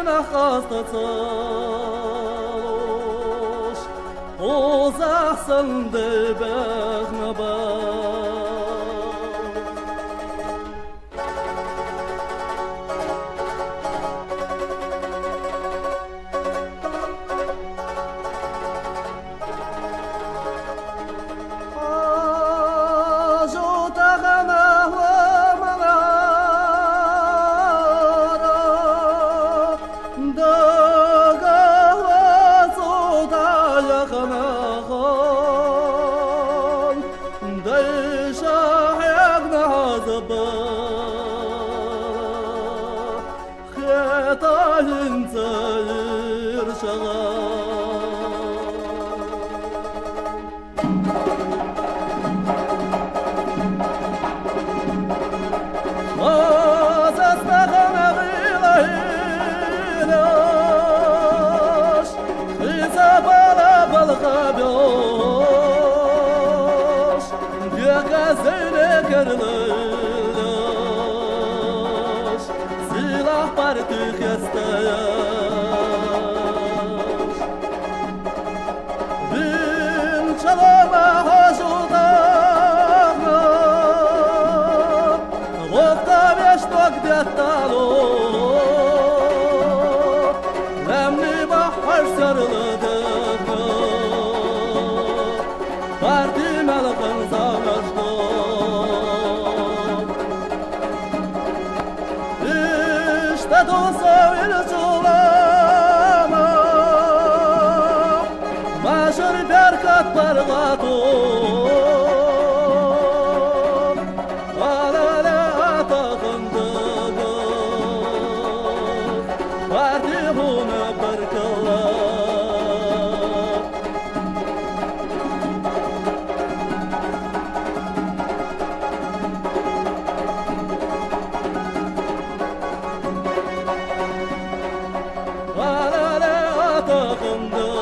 na hasta coś, poza sądy bechnaba. Silah parti хестаяш Bin çalama hajudana Лодка вечно где-то Lemni bahar sarılıdığına Parti melekın savaşlı İşte dolsa bir çulama Maşır berkat bargatu Alale atakındığı Parti bunu barkılar Alale atakındığı